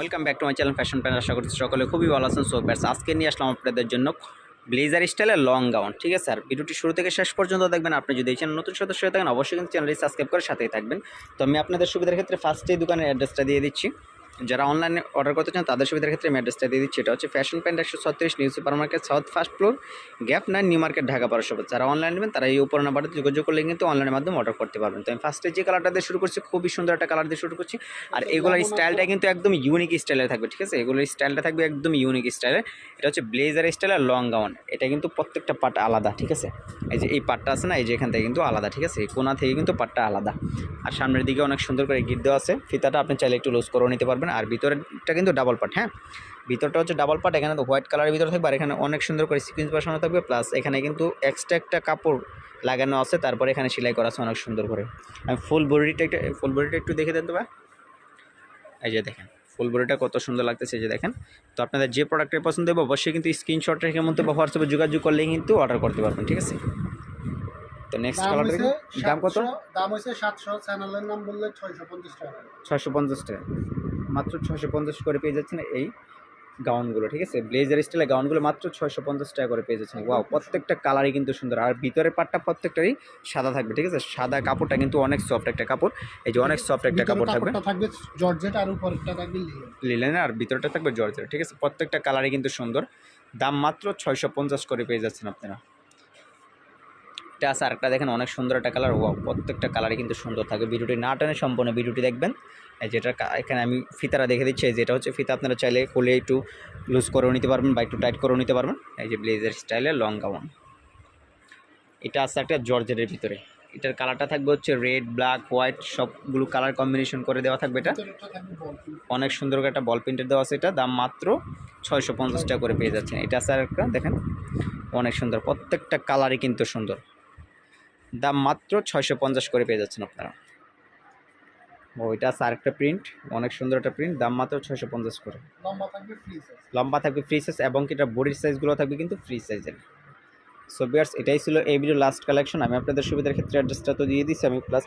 Welcome back to my channel fashion pant. আশা করছি সকলে খুবই ভালো আছেন। সো ব্যাস আজকে নিয়ে আসলাম আপনাদের জন্য ব্লেজার স্টাইলের লং গাউন। ঠিক আছে, আর ভিডিওটি শুরু থেকে শেষ পর্যন্ত দেখবেন। আপনি যদি এই চ্যানেল নতুন সদস্য হয়ে থাকেন অবশ্যই কিন্তু চ্যানেলটি সাবস্ক্রাইব করে সাথেই থাকবেন। তো আমি আপনাদের সুবিধার ক্ষেত্রে ফার্স্টেই দোকানের অ্যাড্রেসটা দিয়ে দিচ্ছি। যারা অনলাইনে অর্ডার করতে চান তাদের সুবিধার ক্ষেত্রে আমি অ্যাড্রেসটা দিয়ে দিচ্ছি। এটা হচ্ছে fashion pant 136 new super market south first floor, gap 9, new market, Dhaka 1200। যারা অনলাইন নেবেন তারা এই উপর নাম্বারটাতে যোগাযোগ করলে কিন্তু অনলাইনের মাধ্যমে অর্ডার করতে পারবেন। তো আমি ফার্স্টে যে কালারটা দিয়ে শুরু করছি, খুবই সুন্দর একটা কালার দিয়ে শুরু করছি। আর এগুলোর স্টাইলটা কিন্তু একদম ইউনিক স্টাইলের থাকবে। ঠিক আছে, এগুলোর স্টাইলটা থাকবে একদম ইউনিক স্টাইলের। এটা হচ্ছে ব্লেজার স্টাইলের লং গাউন। এটা কিন্তু প্রত্যেকটা পার্ট আলাদা। ঠিক আছে, এই যে এই পার্টটা আছে না, এই যে এখান থেকে কিন্তু আলাদা। ঠিক আছে, এই কোনা থেকে কিন্তু পার্টটা আলাদা। আর সামনের দিকে অনেক সুন্দর করে গিট দেওয়া আছে। ফিতাটা আপনি চাইলে একটু লুজ করে নিতে পারবেন। আর ভিতরেরটা কিন্তু ডাবল পার্ট। হ্যাঁ, ভিতরটা হচ্ছে ডাবল পার্ট। এখানে তো হোয়াইট কালারের ভিতরে থাকবে, আর এখানে অনেক সুন্দর করে সিকুয়েন্স বসানো থাকবে। প্লাস এখানে কিন্তু এক্সট্রা একটা কাপড় লাগানো আছে, তারপরে এখানে সেলাই করা আছে অনেক সুন্দর করে। আমি ফুল বডিটা একটু দেখে দেন তো ভাই। এই যে দেখেন ফুল বডিটা কত সুন্দর লাগতেছে, এই যে দেখেন। তো আপনাদের যে প্রোডাক্টের পছন্দ হবে অবশ্যই কিন্তু স্ক্রিনশট রেখে মধ্যে বা হোয়াটসঅ্যাপে যোগাযোগ করলেই কিন্তু অর্ডার করতে পারবেন। ঠিক আছে, তো নেক্সট কালার দাম কত? দাম হইছে 700, চ্যানেলের নাম বললে 650 টাকা। 650 টাকা, মাত্র 650 করে পেয়ে যাচ্ছেন এই গাউনগুলো। ঠিক আছে, ব্লেজার স্টাইলের গাউনগুলো মাত্র 650 টাকা করে পেয়ে যাচ্ছেন। ওয়াও, প্রত্যেকটা কালারই কিন্তু সুন্দর। আর ভিতরের পাটটা প্রত্যেকটারই সাদা থাকবে। ঠিক আছে, সাদা কাপড়টা কিন্তু অনেক সফট একটা কাপড়। এই যে অনেক সফট একটা কাপড় থাকবে জর্জেট, আর উপরেরটা থাকবে লিলেন, আর ভিতরটা থাকবে জর্জেট। ঠিক আছে, প্রত্যেকটা কালারই কিন্তু সুন্দর। দাম মাত্র 650 করে পেয়ে যাচ্ছেন আপনারা। এটা আছে আরেকটা দেখেন, অনেক সুন্দর একটা কালার। ওয়াও, প্রত্যেকটা কালারই কিন্তু সুন্দর থাকে। ভিডিওটি না টানে সম্পূর্ণ ভিডিওটি দেখবেন। যেটা এখানে আমি ফিতারা দেখে দিচ্ছি, যেটা হচ্ছে ফিতা আপনারা চাইলে খুলে একটু লুজ করেও নিতে পারবেন বা একটু টাইট করেও নিতে পারবেন। এই যে ব্লেজার স্টাইলের লং গাউন, এটা আছে একটা জর্জেটের ভিতরে। এটার কালারটা থাকবে হচ্ছে রেড, ব্ল্যাক, হোয়াইট, সবগুলো কালার কম্বিনেশন করে দেওয়া থাকবে। এটা অনেক সুন্দর করে একটা বল প্রিন্টের দেওয়া আছে। এটা দাম মাত্র 650 টাকা করে পেয়ে যাচ্ছেন। এটা আছে আরেকটা দেখেন, অনেক সুন্দর। প্রত্যেকটা কালারই কিন্তু সুন্দর। দাম মাত্র 650 করে পেয়ে যাচ্ছেন আপনারা। ওইটা আছে আরেকটা প্রিন্ট, অনেক সুন্দর একটা প্রিন্ট। দাম মাত্র 650 করে। লম্বা থাকবে ফ্রি সাইজ, এবং এটা বডির সাইজগুলো থাকবে কিন্তু ফ্রি সাইজের। সো ভিউয়ার্স, এটাই ছিল এই ভিডিও লাস্ট কালেকশন। আমি আপনাদের সুবিধার ক্ষেত্রে অ্যাড্রেসটা তো দিয়ে দিচ্ছি, আমি প্লাস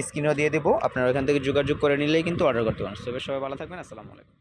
স্ক্রিনও দিয়ে দেবো। আপনারা ওখান থেকে যোগাযোগ করে নিলেই কিন্তু অর্ডার করতে পারেন। সো সবাই ভালো থাকবেন। আসসালামু আলাইকুম।